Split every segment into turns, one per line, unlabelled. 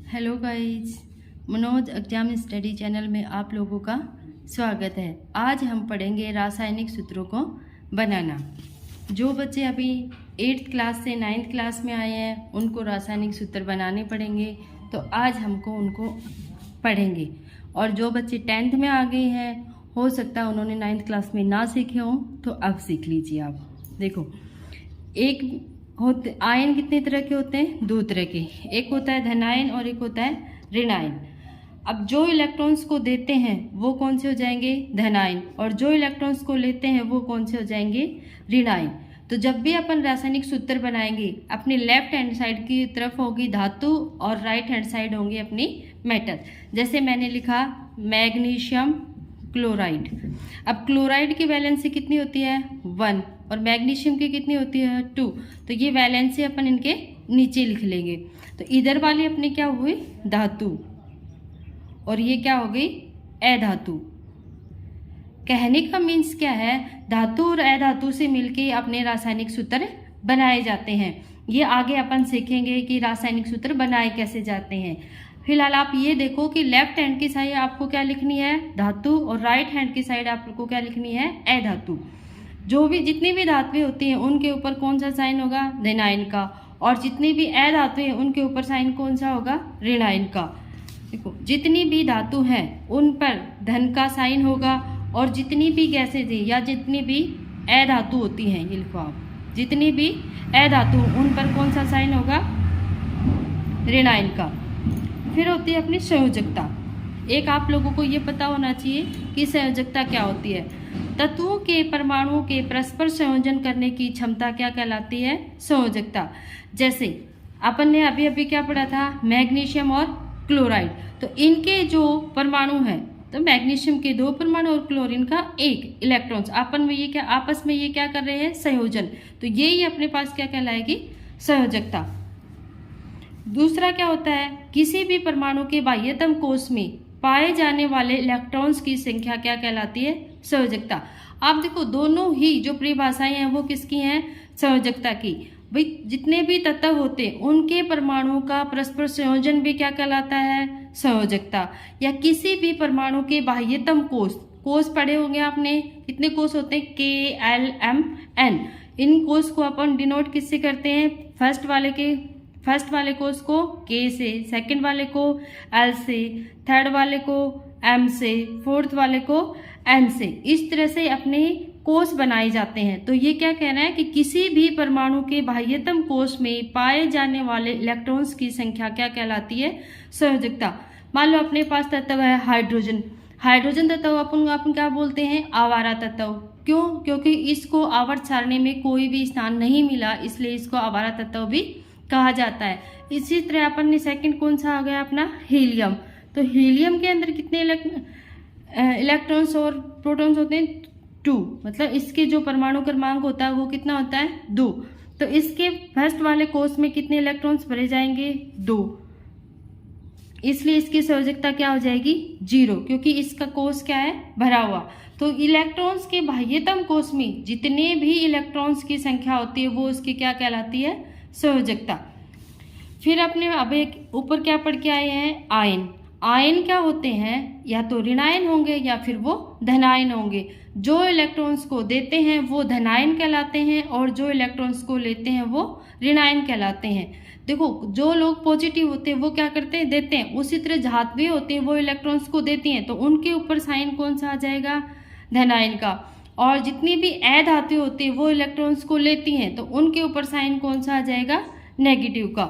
Hello guys, Manoj exam study channel में आप लोगों का स्वागत है। आज हम पढ़ेंगे रासायनिक सूत्रों को बनाना। जो बच्चे अभी 8th क्लास से 9th क्लास में आए हैं उनको रासायनिक सूत्र बनाने पड़ेंगे, तो आज हमको उनको पढ़ेंगे। और जो बच्चे 10th में आ गए हैं, हो सकता है उन्होंने 9th क्लास में ना सीखे हों, तो अब सीख लीजिए। आप देखो, एक होते आयन कितने तरह के होते हैं? 2 तरह के। एक होता है धनायन और एक होता है ऋणायन। अब जो इलेक्ट्रॉन्स को देते हैं वो कौन से हो जाएंगे? धनायन। और जो इलेक्ट्रॉन्स को लेते हैं वो कौन से हो जाएंगे? ऋणायन। तो जब भी अपन रासायनिक सूत्र बनाएंगे, अपने लेफ्ट हैंड साइड की तरफ होगी धातु और राइट हैंड साइड होंगे अपनी मेटल। जैसे मैंने लिखा मैग्नीशियम क्लोराइड। अब क्लोराइड की वैलेंसी कितनी होती है? 1 और मैग्नीशियम की कितनी होती है? 2। तो ये वैलेंसी अपन इनके नीचे लिख लेंगे। तो इधर वाली अपनी क्या हुई? धातु, और ये क्या हो गई? अधातु। कहने का मीन्स क्या है? धातु और अधातु से मिलके अपने रासायनिक सूत्र बनाए जाते हैं। ये आगे अपन सीखेंगे कि रासायनिक सूत्र बनाए कैसे जाते हैं। फिलहाल आप ये देखो कि लेफ्ट हैंड की साइड आपको क्या लिखनी है? धातु, और राइट हैंड की साइड आपको क्या लिखनी है? अधातु। जो भी जितनी भी धातुएं होती हैं उनके ऊपर कौन सा साइन होगा? धनायन का। और जितनी भी अधातुएं हैं उनके ऊपर साइन कौन सा होगा? ऋणायन का। देखो, जितनी भी धातु हैं उन पर धन का साइन होगा, और जितनी भी गैसेज हैं या जितनी भी अधातु होती हैं, ये लिखो आप, जितनी भी अधातु उन पर कौन सा साइन होगा? ऋणायन का। फिर होती है अपनी संयोजकता। एक आप लोगों को ये पता होना चाहिए कि संयोजकता क्या होती है। तत्वों के परमाणुओं के परस्पर संयोजन करने की क्षमता क्या कहलाती है? संयोजकता। जैसे अपन ने अभी अभी क्या पढ़ा था? मैग्नीशियम और क्लोराइड। तो इनके जो परमाणु हैं, तो मैग्नीशियम के 2 परमाणु और क्लोरीन का 1 इलेक्ट्रॉन्स आपस में ये क्या कर रहे हैं? संयोजन। तो यही अपने पास क्या कहलाएगी? संयोजकता। दूसरा क्या होता है? किसी भी परमाणु के बाह्यतम कोश में पाए जाने वाले इलेक्ट्रॉन्स की संख्या क्या कहलाती है? संयोजकता। आप देखो, दोनों ही जो परिभाषाएं हैं वो किसकी हैं? संयोजकता की। भाई, जितने भी तत्व होते हैं उनके परमाणुओं का परस्पर संयोजन भी क्या कहलाता है? संयोजकता। या किसी भी परमाणु के बाह्यतम कोश पढ़े होंगे आपने, कितने कोश होते हैं? KLMN। इन कोश को अपन डिनोट किससे करते हैं? फर्स्ट वाले कोश को K से, सेकंड वाले को L से, थर्ड वाले को M से, फोर्थ वाले को N से। इस तरह से अपने कोश बनाए जाते हैं। तो ये क्या कहना है कि किसी भी परमाणु के बाह्यतम कोश में पाए जाने वाले इलेक्ट्रॉन्स की संख्या क्या कहलाती है? संयोजकता। मान लो अपने पास तत्व है हाइड्रोजन। हाइड्रोजन तत्व अपन क्या बोलते हैं? आवारा तत्व। क्यों? क्योंकि इसको आवर्त सारणी में कोई भी स्थान नहीं मिला, इसलिए इसको आवारा तत्व भी कहा जाता है। इसी तरह अपन ने सेकंड कौन सा आ गया अपना? हीलियम। तो हीलियम के अंदर कितने इलेक्ट्रॉन्स और प्रोटॉन्स होते हैं? 2। मतलब इसके जो परमाणु क्रमांक होता है वो कितना होता है? 2। तो इसके फर्स्ट वाले कोश में कितने इलेक्ट्रॉन्स भरे जाएंगे? 2। इसलिए इसकी संयोजकता क्या हो जाएगी? 0, क्योंकि इसका कोश क्या है? भरा हुआ। तो इलेक्ट्रॉन्स के बाह्यतम कोश में जितने भी इलेक्ट्रॉन्स की संख्या होती है वो उसकी क्या कहलाती है? संयोजकता। फिर अपने अब एक ऊपर क्या पढ़ के आए हैं? आयन। आयन क्या होते हैं? या तो ऋणायन होंगे या फिर वो धनायन होंगे। जो इलेक्ट्रॉन्स को देते हैं वो धनायन कहलाते हैं, और जो इलेक्ट्रॉन्स को लेते हैं वो ऋणायन कहलाते हैं। देखो, जो लोग पॉजिटिव होते हैं वो क्या करते हैं? देते हैं। उसी तरह धातुएं होती हैं वो इलेक्ट्रॉन्स को देती हैं, तो उनके ऊपर साइन कौन सा आ जाएगा? धनायन का। और जितनी भी अधातुएं होती है वो इलेक्ट्रॉन्स को लेती हैं, तो उनके ऊपर साइन कौन सा आ जाएगा? नेगेटिव का।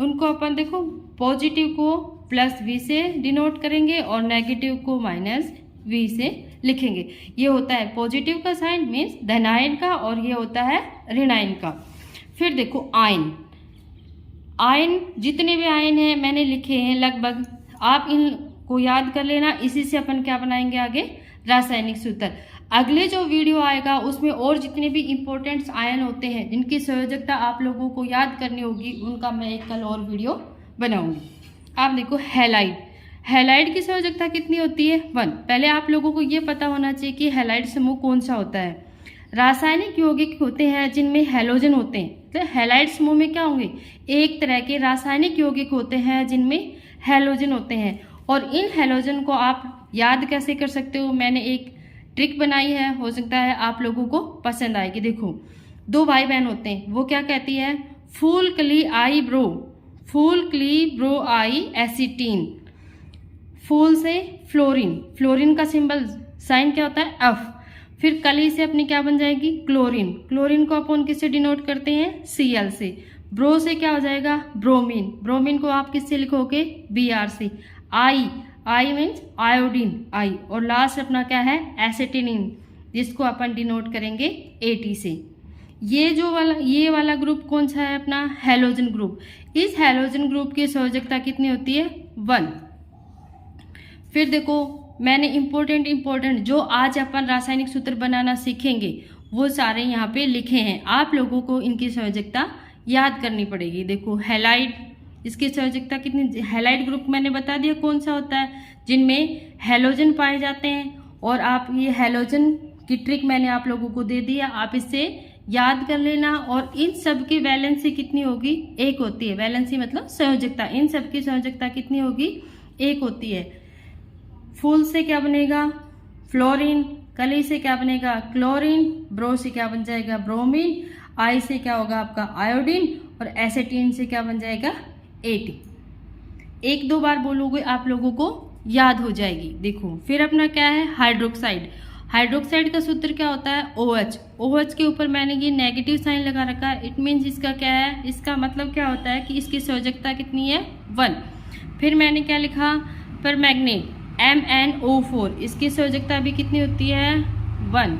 उनको अपन देखो, पॉजिटिव को +V से डिनोट करेंगे और नेगेटिव को -V से लिखेंगे। ये होता है पॉजिटिव का साइन मीन्स धनायन का, और ये होता है ऋणायन का। फिर देखो आयन। आयन, जितने भी आयन हैं मैंने लिखे हैं लगभग, आप इनको याद कर लेना। इसी से अपन क्या बनाएंगे आगे? रासायनिक सूत्र। अगले जो वीडियो आएगा उसमें और जितने भी इंपॉर्टेंट आयन होते हैं जिनकी संयोजकता आप लोगों को याद करनी होगी, उनका मैं एक कल और वीडियो बनाऊंगी। आप देखो, हैलाइड। हैलाइड की संयोजकता कितनी होती है? 1। पहले आप लोगों को ये पता होना चाहिए कि हैलाइड समूह कौन सा होता है। रासायनिक यौगिक होते हैं जिनमें हैलोजन होते हैं। मतलब हैलाइड समूह में क्या होंगे, एक तरह के रासायनिक यौगिक होते हैं जिनमें हैलोजन होते हैं। और इन हैलोजन को आप याद कैसे कर सकते हो, मैंने एक ट्रिक बनाई है, हो सकता है आप लोगों को पसंद आएगी। देखो, दो भाई बहन होते हैं, वो क्या कहती है, फूल कली आई ब्रो, फूल कली ब्रो आई एसीटीन, फूल से फ्लोरीन, फ्लोरीन का सिंबल साइन क्या होता है, एफ। फिर कली से अपनी क्या बन जाएगी, क्लोरीन, क्लोरीन को अपन किससे डिनोट करते हैं, Cl से। ब्रो से क्या हो जाएगा, ब्रोमीन, ब्रोमीन को आप किससे लिखोगे, Br से। आई, आई मीन्स आयोडीन, आई। और लास्ट अपना क्या है, एसिटिनिन, जिसको अपन डिनोट करेंगे At से। ये वाला ग्रुप कौन सा है, अपना हैलोजन ग्रुप। इस हैलोजन ग्रुप की संयोजकता कितनी होती है, 1। फिर देखो, मैंने इम्पोर्टेंट जो आज अपन रासायनिक सूत्र बनाना सीखेंगे वो सारे यहाँ पे लिखे हैं, आप लोगों को इनकी संयोजकता याद करनी पड़ेगी। देखो, हैलाइड, इसकी संयोजकता कितनी, हैलाइड ग्रुप मैंने बता दिया कौन सा होता है, जिनमें हैलोजन पाए जाते हैं। और आप ये हैलोजन की ट्रिक मैंने आप लोगों को दे दिया, आप इससे याद कर लेना। और इन सब की वैलेंसी कितनी होगी, 1 होती है। वैलेंसी मतलब संयोजकता, इन सब की संयोजकता कितनी होगी, 1 होती है। फूल से क्या बनेगा, फ्लोरीन, कली से क्या बनेगा, क्लोरीन, ब्रो से क्या बन जाएगा, ब्रोमीन, आई से क्या होगा आपका आयोडीन, और एसिटीन से क्या बन जाएगा, At। 1-2 बार बोलोगे आप लोगों को याद हो जाएगी। देखो, फिर अपना क्या है, हाइड्रोक्साइड। हाइड्रोक्साइड का सूत्र क्या होता है, OH। OH के ऊपर मैंने ये नेगेटिव साइन लगा रखा है, इट मीन्स इसका क्या है, इसका मतलब क्या होता है कि इसकी संयोजकता कितनी है, 1। फिर मैंने क्या लिखा, पर मैग्नेट, MnO4, इसकी संयोजकता भी कितनी होती है, 1।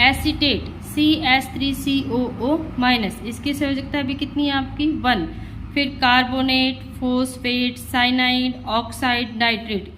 एसीटेट, CH3COO-, इसकी संयोजकता भी कितनी है आपकी, 1। फिर carbonate, phosphate, cyanide, oxide, nitrate,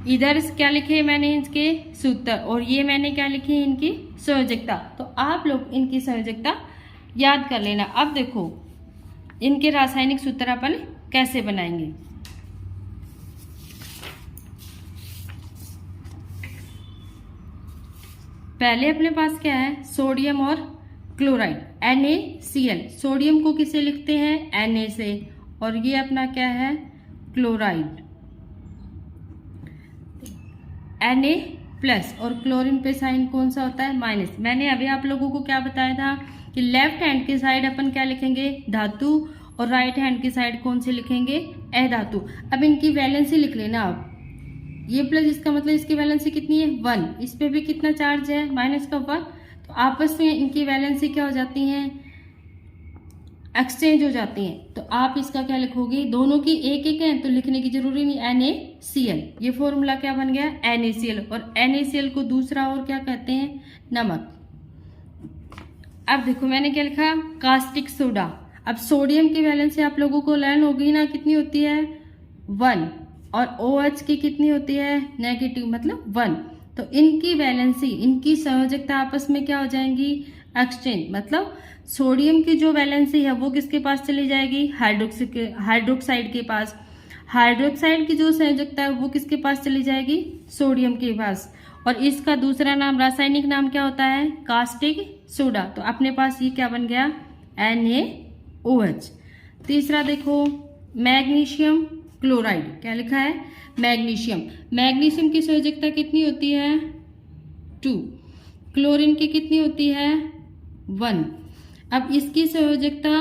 इधर क्या लिखे मैंने इसके सूत्र, और ये मैंने क्या लिखी है इनकी संयोजकता। तो आप लोग इनकी संयोजकता याद कर लेना। अब देखो, इनके रासायनिक सूत्र अपन कैसे बनाएंगे। पहले अपने पास क्या है, सोडियम और क्लोराइड, NaCl। सोडियम को किसे लिखते हैं, Na से, और ये अपना क्या है, क्लोराइड, Na+, और क्लोरीन पे साइन कौन सा होता है, माइनस। मैंने अभी आप लोगों को क्या बताया था कि लेफ्ट हैंड की साइड अपन क्या लिखेंगे, धातु, और राइट हैंड की साइड कौन से लिखेंगे, अधातु। अब इनकी वैलेंसी लिख लेना आप, ये प्लस, इसका मतलब इसकी वैलेंसी कितनी है, 1। इस पे भी कितना चार्ज है, माइनस का 1। तो आपस में इनकी वैलेंसी क्या हो जाती हैं, एक्सचेंज हो जाती हैं। तो आप इसका क्या लिखोगे, दोनों की एक एक है तो लिखने की जरूरी नहीं, NaCl। ये फॉर्मूला क्या बन गया, NaCl। और NaCl को दूसरा और क्या कहते हैं, नमक। अब देखो मैंने क्या लिखा, कास्टिक सोडा। अब सोडियम की वैलेंसी आप लोगों को लर्न होगी ना, कितनी होती है, 1। और OH की कितनी होती है, नेगेटिव, मतलब 1। तो इनकी वैलेंसी, इनकी संयोजकता आपस में क्या हो जाएंगी, एक्सचेंज। मतलब सोडियम की जो वैलेंसी है वो किसके पास चली जाएगी, हाइड्रोक्साइड के पास। हाइड्रोक्साइड की जो संयोजकता है वो किसके पास चली जाएगी, सोडियम के पास। और इसका दूसरा नाम, रासायनिक नाम क्या होता है, कास्टिक सोडा। तो अपने पास ये क्या बन गया, NaOH। तीसरा देखो, मैग्नीशियम क्लोराइड, क्या लिखा है, मैग्नीशियम। मैग्नीशियम की संयोजकता कितनी होती है, 2। क्लोरीन की कितनी होती है, 1। अब इसकी संयोजकता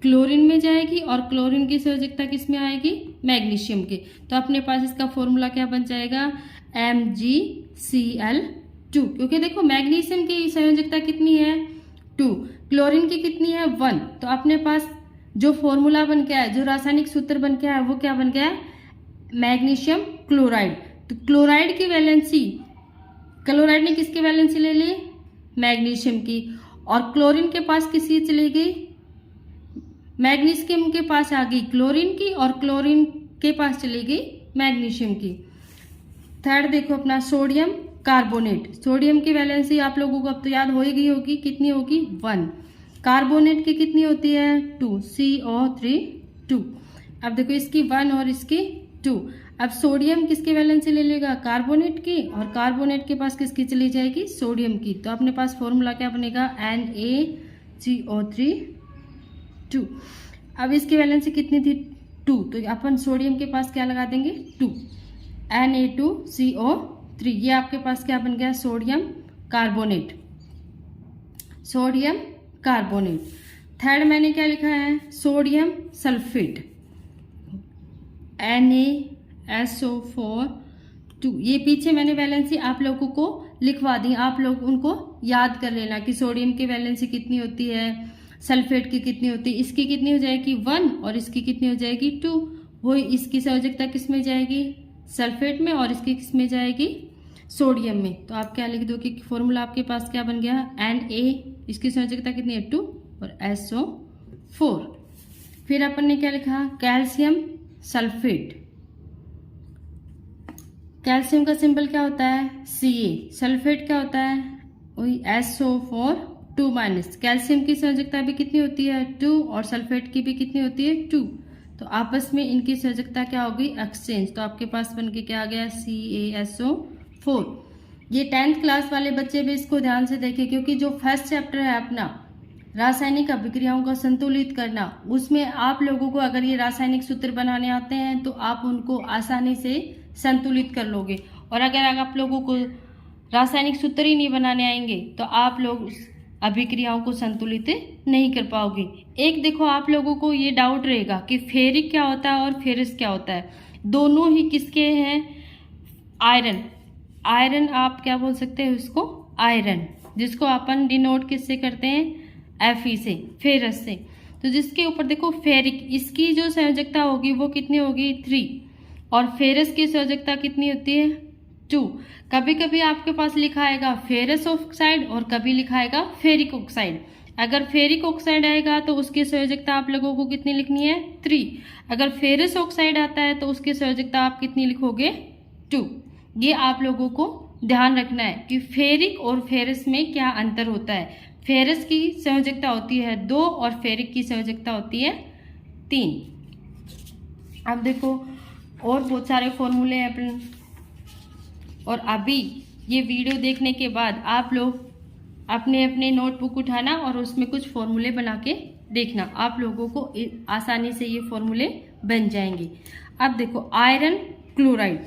क्लोरीन में जाएगी और क्लोरीन की संयोजकता किस में आएगी, मैग्नीशियम के। तो अपने पास इसका फॉर्मूला क्या बन जाएगा, MgCl2। क्योंकि देखो मैग्नीशियम की संयोजकता कितनी है, 2, क्लोरीन की कितनी है, 1। तो अपने पास जो फॉर्मूला बन गया है, जो रासायनिक सूत्र बन गया है, वो क्या बन गया है, मैग्नीशियम क्लोराइड। तो क्लोराइड की वैलेंसी, क्लोराइड ने किसकी वैलेंसी ले ली, मैग्नीशियम की। और क्लोरीन के पास किसकी चली गई, मैग्नीशियम के पास आ गई क्लोरीन की, और क्लोरीन के पास चली गई मैग्नीशियम की। थर्ड देखो अपना, सोडियम कार्बोनेट। सोडियम की वैलेंसी आप लोगों को अब तो याद हो ही गई होगी, कितनी होगी, 1। कार्बोनेट की कितनी होती है, 2, CO3 2। अब देखो इसकी 1 और इसकी 2। अब सोडियम किसकी वैलेंसी ले लेगा, कार्बोनेट की, और कार्बोनेट के पास किसकी चली जाएगी, सोडियम की। तो अपने पास फॉर्मूला क्या बनेगा, CO3 2। अब इसकी वैलेंसी कितनी थी 2, तो अपन सोडियम के पास क्या लगा देंगे 2, Na2CO3। ये आपके पास क्या बन गया sodium carbonate, sodium carbonate. Third मैंने क्या लिखा है सोडियम सल्फेट NaSO4 2। ये पीछे मैंने वैलेंसी आप लोगों को लिखवा दी, आप लोग उनको याद कर लेना कि सोडियम की वैलेंसी कितनी होती है, सल्फेट की कितनी होती है। इसकी कितनी हो जाएगी 1 और इसकी कितनी हो जाएगी 2। वही इसकी संयोजकता किस में जाएगी सल्फेट में और इसकी किस में जाएगी सोडियम में। तो आप क्या लिख दो कि फॉर्मूला आपके पास क्या बन गया Na, इसकी संयोजकता कितनी है 2 और SO4। फिर अपन ने क्या लिखा कैल्शियम सल्फेट। कैल्शियम का सिंबल क्या होता है Ca, सल्फेट क्या होता है वही SO4 2-। कैल्शियम की संयोजकता भी कितनी होती है 2 और सल्फेट की भी कितनी होती है 2। तो आपस में इनकी संयोजकता क्या होगी एक्सचेंज। तो आपके पास बन के क्या आ गया CaSO4। ये 10th क्लास वाले बच्चे भी इसको ध्यान से देखें, क्योंकि जो फर्स्ट चैप्टर है अपना रासायनिक अभिक्रियाओं को संतुलित करना, उसमें आप लोगों को अगर ये रासायनिक सूत्र बनाने आते हैं तो आप उनको आसानी से संतुलित कर लोगे। और अगर आप लोगों को रासायनिक सूत्र ही नहीं बनाने आएंगे तो आप लोग अभिक्रियाओं को संतुलित नहीं कर पाओगे। एक देखो आप लोगों को ये डाउट रहेगा कि फेरिक क्या होता है और फेरस क्या होता है। दोनों ही किसके हैं आयरन, आयरन आप क्या बोल सकते हैं उसको आयरन, जिसको अपन डिनोट किससे करते हैं Fe से, फेरस से। तो जिसके ऊपर देखो फेरिक, इसकी जो संयोजकता होगी वो कितनी होगी 3 और फेरस की संयोजकता कितनी होती है 2। कभी कभी आपके पास लिखा आएगा फेरस ऑक्साइड और कभी लिखा आएगा फेरिक ऑक्साइड। अगर फेरिक ऑक्साइड आएगा तो उसकी संयोजकता आप लोगों को कितनी लिखनी है 3। अगर फेरस ऑक्साइड आता है तो उसकी संयोजकता आप कितनी लिखोगे 2। ये आप लोगों को ध्यान रखना है कि फेरिक और फेरस में क्या अंतर होता है। फेरस की संयोजकता होती है 2 और फेरिक की संयोजकता होती है 3। अब देखो और बहुत सारे फॉर्मूले हैं अपन, और अभी ये वीडियो देखने के बाद आप लोग अपने अपने नोटबुक उठाना और उसमें कुछ फॉर्मूले बना के देखना, आप लोगों को आसानी से ये फॉर्मूले बन जाएंगे। अब देखो आयरन क्लोराइड,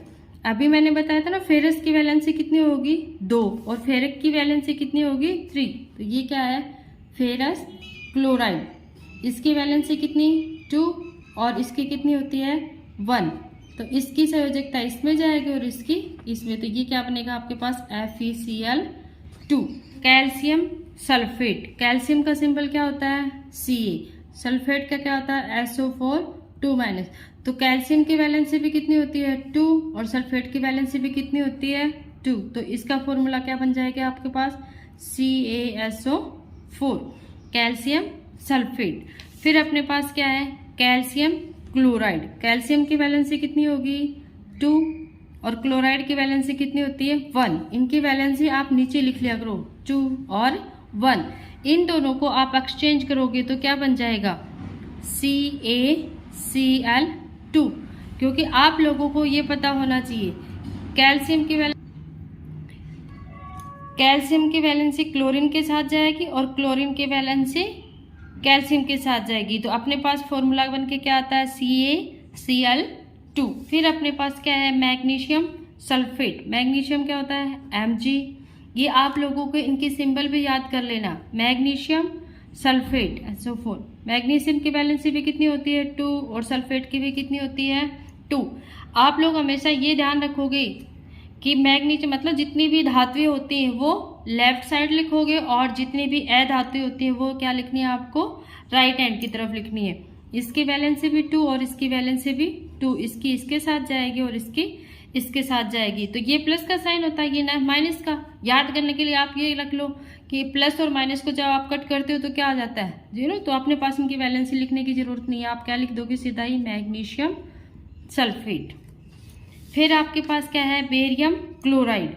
अभी मैंने बताया था ना फेरस की वैलेंसी कितनी होगी 2 और फेरिक की वैलेंसी कितनी होगी 3। तो ये क्या है फेरस क्लोराइड, इसकी वैलेंसी कितनी 2 और इसकी कितनी होती है 1। तो इसकी संयोजकता इसमें जाएगी और इसकी इसमें। तो ये क्या बनेगा आपके पास FeCl2। कैल्शियम सल्फेट, कैल्शियम का सिंबल क्या होता है Ca, सल्फेट का क्या होता है SO4 2-। तो कैल्शियम की वैलेंसी भी कितनी होती है 2 और सल्फेट की वैलेंसी भी कितनी होती है 2। तो इसका फॉर्मूला क्या बन जाएगा आपके पास CaSO4 कैल्शियम सल्फेट। फिर अपने पास क्या है कैल्शियम क्लोराइड, कैल्शियम की वैलेंसी कितनी होगी 2 और क्लोराइड की वैलेंसी कितनी होती है 1। इनकी वैलेंसी आप नीचे लिख लिया करो 2 और 1। इन दोनों को आप एक्सचेंज करोगे तो क्या बन जाएगा CaCl2। क्योंकि आप लोगों को ये पता होना चाहिए कैल्शियम की वैलेंसी क्लोरीन के साथ जाएगी और क्लोरीन की वैलेंसी कैल्शियम के साथ जाएगी। तो अपने पास फॉर्मूला बन के क्या आता है CaCl2। फिर अपने पास क्या है मैग्नीशियम सल्फेट, मैग्नीशियम क्या होता है Mg। ये आप लोगों को इनकी सिंबल भी याद कर लेना मैग्नीशियम सल्फेट SO4। मैग्नीशियम की वैलेंसी भी कितनी होती है 2 और सल्फेट की भी कितनी होती है 2। आप लोग हमेशा ये ध्यान रखोगे कि मैग्नीशियम मतलब जितनी भी धातुएं होती हैं वो लेफ्ट साइड लिखोगे और जितनी भी अधातुएं होती है वो क्या लिखनी है आपको राइट हैंड की तरफ लिखनी है। इसकी वैलेंसी भी 2 और इसकी वैलेंसी भी 2, इसकी इसके साथ जाएगी और इसकी इसके साथ जाएगी। तो ये प्लस का साइन होता है, ये ना माइनस का। याद करने के लिए आप ये रख लो कि प्लस और माइनस को जब आप कट करते हो तो क्या आ जाता है 0। तो अपने पास इनकी वैलेंसी लिखने की जरूरत नहीं है, आप क्या लिख दोगे सीधा ही मैग्नीशियम सल्फेट। फिर आपके पास क्या है बेरियम क्लोराइड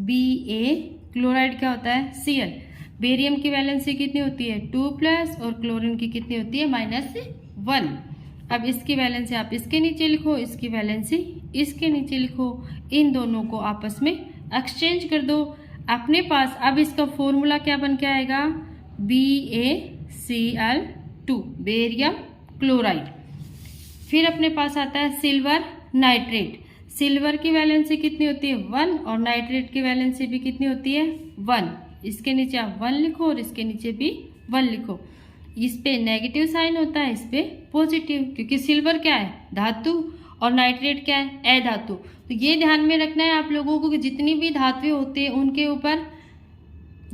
Ba, क्लोराइड क्या होता है Cl। बेरियम की वैलेंसी कितनी होती है 2+ और क्लोरीन की कितनी होती है -1। अब इसकी वैलेंसी आप इसके नीचे लिखो, इसकी वैलेंसी इसके नीचे लिखो, इन दोनों को आपस में एक्सचेंज कर दो अपने पास। अब इसका फॉर्मूला क्या बन के आएगा BaCl2 बेरियम क्लोराइड। फिर अपने पास आता है सिल्वर नाइट्रेट। सिल्वर की वैलेंसी कितनी होती है 1 और नाइट्रेट की वैलेंसी भी कितनी होती है 1। इसके नीचे आप 1 लिखो और इसके नीचे भी 1 लिखो। इस पे नेगेटिव साइन होता है, इस पे पॉजिटिव, क्योंकि सिल्वर क्या है धातु और नाइट्रेट क्या है अधातु। तो ये ध्यान में रखना है आप लोगों को कि जितनी भी धातुएं होती है उनके ऊपर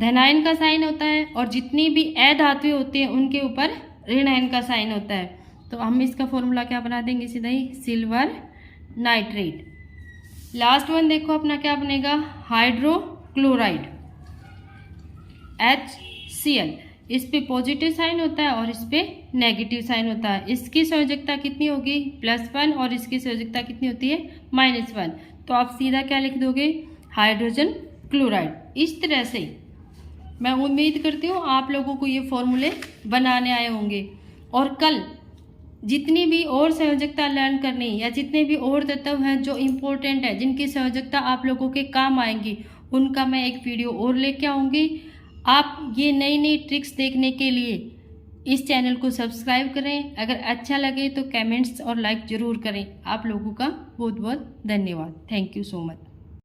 धनायन का साइन होता है और जितनी भी अधातुएं होती है उनके ऊपर ऋणायन का साइन होता है। तो हम इसका फॉर्मूला क्या बना देंगे सीधा ही सिल्वर नाइट्रेट। लास्ट वन देखो अपना क्या बनेगा हाइड्रोक्लोराइड HCl। इस पे पॉजिटिव साइन होता है और इस पे नेगेटिव साइन होता है। इसकी संयोजकता कितनी होगी +1 और इसकी संयोजकता कितनी होती है -1। तो आप सीधा क्या लिख दोगे हाइड्रोजन क्लोराइड। इस तरह से मैं उम्मीद करती हूँ आप लोगों को ये फॉर्मूले बनाने आए होंगे और कल जितनी भी और संयोजकता लर्न करनी या जितने भी और तत्व हैं जो इम्पोर्टेंट है जिनकी संयोजकता आप लोगों के काम आएंगी उनका मैं एक वीडियो और लेके आऊँगी। आप ये नई नई ट्रिक्स देखने के लिए इस चैनल को सब्सक्राइब करें। अगर अच्छा लगे तो कमेंट्स और लाइक ज़रूर करें। आप लोगों का बहुत बहुत धन्यवाद। Thank you so much.